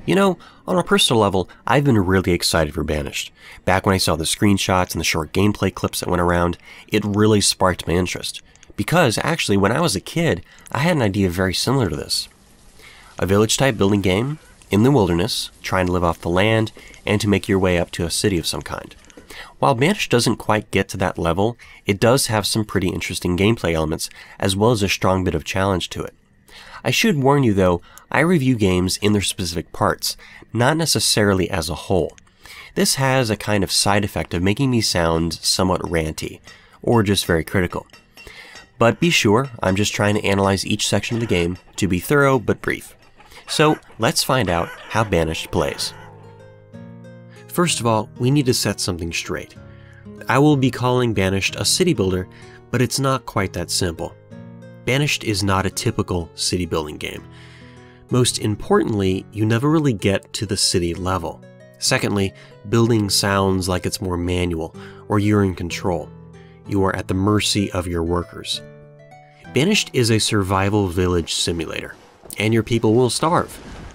You know, on a personal level, I've been really excited for Banished. Back when I saw the screenshots and the short gameplay clips that went around, it really sparked my interest. Because, actually, when I was a kid, I had an idea very similar to this. A village-type building game, in the wilderness, trying to live off the land, and to make your way up to a city of some kind. While Banished doesn't quite get to that level, it does have some pretty interesting gameplay elements, as well as a strong bit of challenge to it. I should warn you though, I review games in their specific parts, not necessarily as a whole. This has a kind of side effect of making me sound somewhat ranty, or just very critical. But be sure, I'm just trying to analyze each section of the game to be thorough but brief. So let's find out how Banished plays. First of all, we need to set something straight. I will be calling Banished a city builder, but it's not quite that simple. Banished is not a typical city building game. Most importantly, you never really get to the city level. Secondly, building sounds like it's more manual, or you're in control. You are at the mercy of your workers. Banished is a survival village simulator, and your people will starve,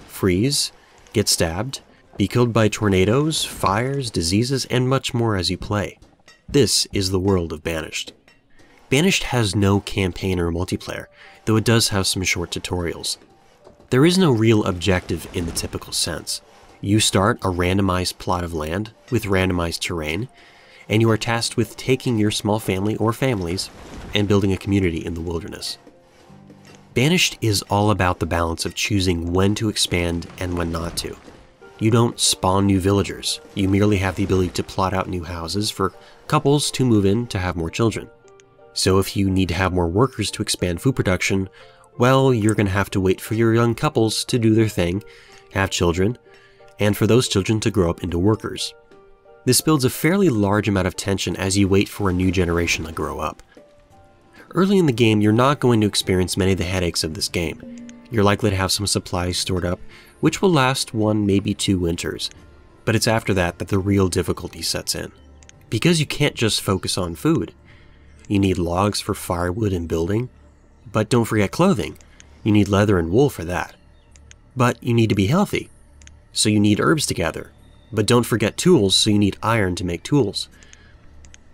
freeze, get stabbed, be killed by tornadoes, fires, diseases, and much more as you play. This is the world of Banished. Banished has no campaign or multiplayer, though it does have some short tutorials. There is no real objective in the typical sense. You start a randomized plot of land with randomized terrain, and you are tasked with taking your small family or families and building a community in the wilderness. Banished is all about the balance of choosing when to expand and when not to. You don't spawn new villagers, you merely have the ability to plot out new houses for couples to move in to have more children. So if you need to have more workers to expand food production, well, you're going to have to wait for your young couples to do their thing, have children, and for those children to grow up into workers. This builds a fairly large amount of tension as you wait for a new generation to grow up. Early in the game, you're not going to experience many of the headaches of this game. You're likely to have some supplies stored up, which will last 1, maybe 2 winters, but it's after that that the real difficulty sets in. Because you can't just focus on food. You need logs for firewood and building, but don't forget clothing. You need leather and wool for that. But you need to be healthy, so you need herbs to gather. But don't forget tools, so you need iron to make tools.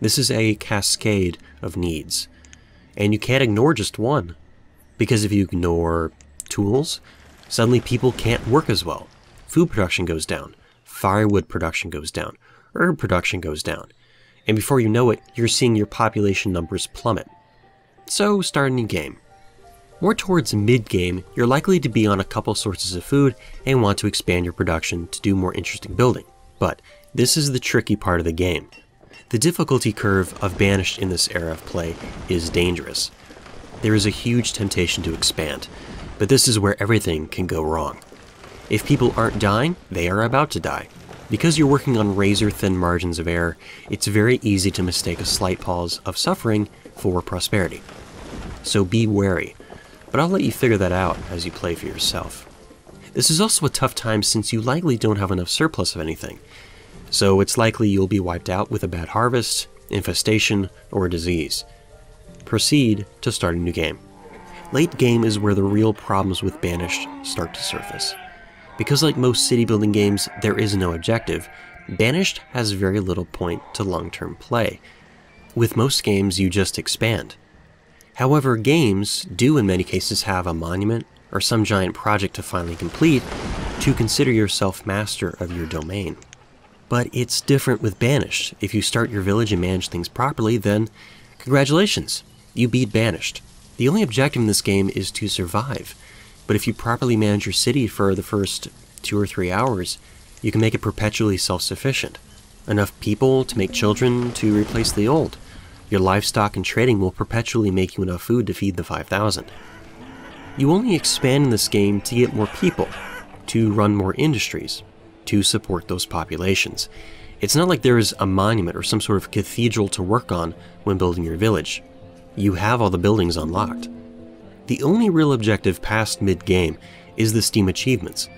This is a cascade of needs, and you can't ignore just one, because if you ignore tools, suddenly people can't work as well. Food production goes down, firewood production goes down, herb production goes down, and before you know it, you're seeing your population numbers plummet. So start a new game. More towards mid-game, you're likely to be on a couple sources of food and want to expand your production to do more interesting building. But this is the tricky part of the game. The difficulty curve of Banished in this era of play is dangerous. There is a huge temptation to expand, but this is where everything can go wrong. If people aren't dying, they are about to die. Because you're working on razor-thin margins of error, it's very easy to mistake a slight pause of suffering for prosperity. So be wary, but I'll let you figure that out as you play for yourself. This is also a tough time since you likely don't have enough surplus of anything, so it's likely you'll be wiped out with a bad harvest, infestation, or disease. Proceed to start a new game. Late game is where the real problems with Banished start to surface. Because like most city building games, there is no objective, Banished has very little point to long-term play. With most games, you just expand. However, games do in many cases have a monument or some giant project to finally complete to consider yourself master of your domain. But it's different with Banished. If you start your village and manage things properly, then congratulations, you beat Banished. The only objective in this game is to survive. But if you properly manage your city for the first 2 or 3 hours, you can make it perpetually self-sufficient. Enough people to make children to replace the old. Your livestock and trading will perpetually make you enough food to feed the 5,000. You only expand in this game to get more people, to run more industries, to support those populations. It's not like there is a monument or some sort of cathedral to work on when building your village. You have all the buildings unlocked. The only real objective past mid-game is the Steam achievements,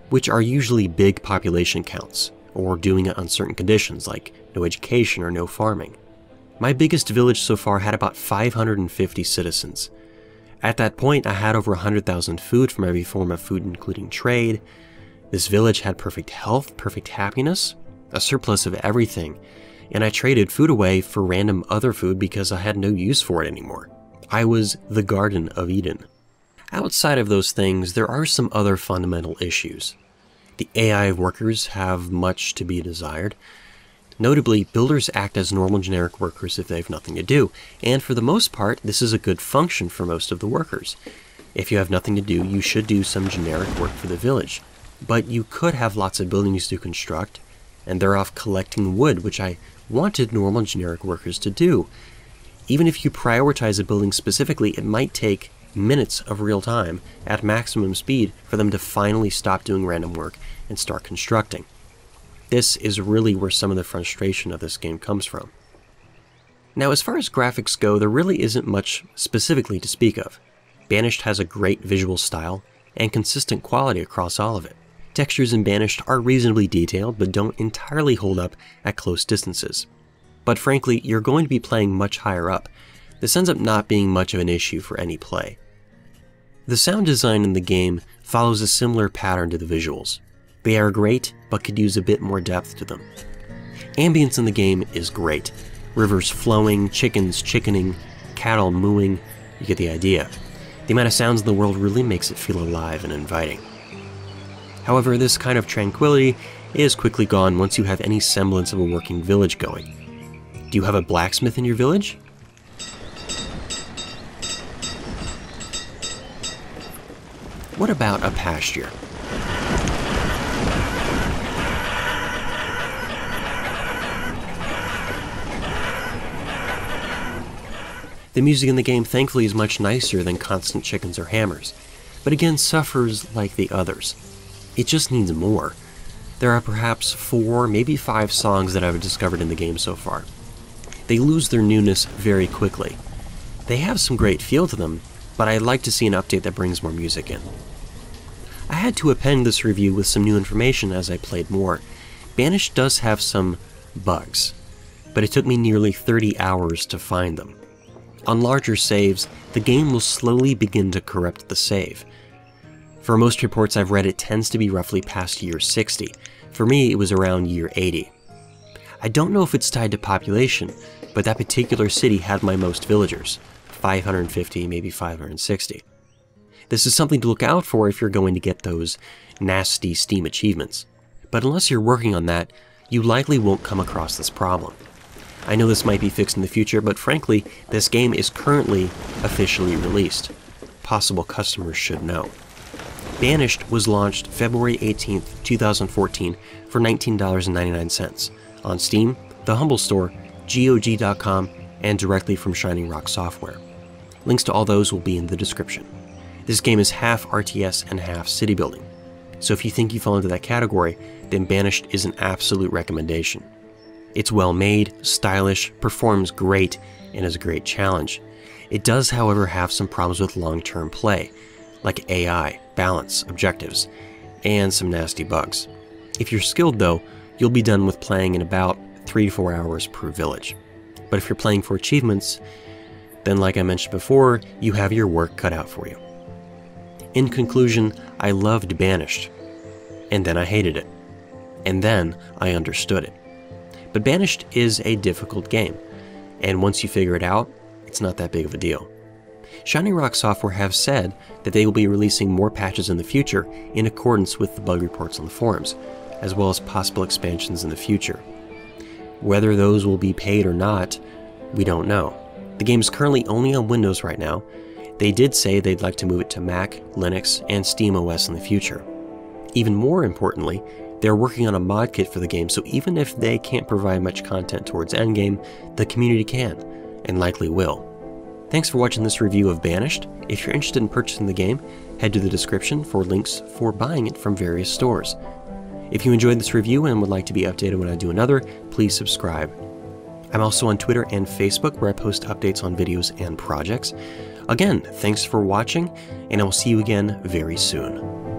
which are usually big population counts, or doing it on certain conditions like no education or no farming. My biggest village so far had about 550 citizens. At that point, I had over 100,000 food from every form of food including trade, This village had perfect health, perfect happiness, a surplus of everything, and I traded food away for random other food because I had no use for it anymore. I was the Garden of Eden. Outside of those things, there are some other fundamental issues. The AI workers have much to be desired. Notably, builders act as normal generic workers if they have nothing to do, and for the most part, this is a good function for most of the workers. If you have nothing to do, you should do some generic work for the village. But you could have lots of buildings to construct, and they're off collecting wood, which I wanted normal generic workers to do. Even if you prioritize a building specifically, it might take minutes of real time at maximum speed for them to finally stop doing random work and start constructing. This is really where some of the frustration of this game comes from. Now, as far as graphics go, there really isn't much specifically to speak of. Banished has a great visual style and consistent quality across all of it. Textures in Banished are reasonably detailed, but don't entirely hold up at close distances. But frankly, you're going to be playing much higher up. This ends up not being much of an issue for any play. The sound design in the game follows a similar pattern to the visuals. They are great, but could use a bit more depth to them. Ambience in the game is great. Rivers flowing, chickens chickening, cattle mooing, you get the idea. The amount of sounds in the world really makes it feel alive and inviting. However, this kind of tranquility is quickly gone once you have any semblance of a working village going. Do you have a blacksmith in your village? What about a pasture? The music in the game thankfully is much nicer than constant chickens or hammers, but again suffers like the others. It just needs more. There are perhaps 4, maybe 5 songs that I've discovered in the game so far. They lose their newness very quickly. They have some great feel to them, but I'd like to see an update that brings more music in. I had to append this review with some new information as I played more. Banished does have some bugs, but it took me nearly 30 hours to find them. On larger saves, the game will slowly begin to corrupt the save. For most reports I've read, it tends to be roughly past year 60. For me, it was around year 80. I don't know if it's tied to population, but that particular city had my most villagers, 550, maybe 560. This is something to look out for if you're going to get those nasty Steam achievements. But unless you're working on that, you likely won't come across this problem. I know this might be fixed in the future, but frankly, this game is currently officially released. Possible customers should know. Banished was launched February 18th, 2014 for $19.99 on Steam, the Humble Store, GOG.com, and directly from ShiningRock Software. Links to all those will be in the description. This game is half RTS and half city building, so if you think you fall into that category, then Banished is an absolute recommendation. It's well made, stylish, performs great, and is a great challenge. It does, however, have some problems with long-term play, like AI, balance, objectives, and some nasty bugs. If you're skilled though, you'll be done with playing in about 3 to 4 hours per village. But if you're playing for achievements, then like I mentioned before, you have your work cut out for you. In conclusion, I loved Banished, and then I hated it, and then I understood it. But Banished is a difficult game, and once you figure it out, it's not that big of a deal. ShiningRock Software have said that they will be releasing more patches in the future in accordance with the bug reports on the forums, as well as possible expansions in the future. Whether those will be paid or not, we don't know. The game is currently only on Windows right now. They did say they'd like to move it to Mac, Linux, and SteamOS in the future. Even more importantly, they're working on a mod kit for the game, so even if they can't provide much content towards endgame, the community can, and likely will. Thanks for watching this review of Banished. If you're interested in purchasing the game, head to the description for links for buying it from various stores. If you enjoyed this review and would like to be updated when I do another, please subscribe. I'm also on Twitter and Facebook where I post updates on videos and projects. Again, thanks for watching, and I will see you again very soon.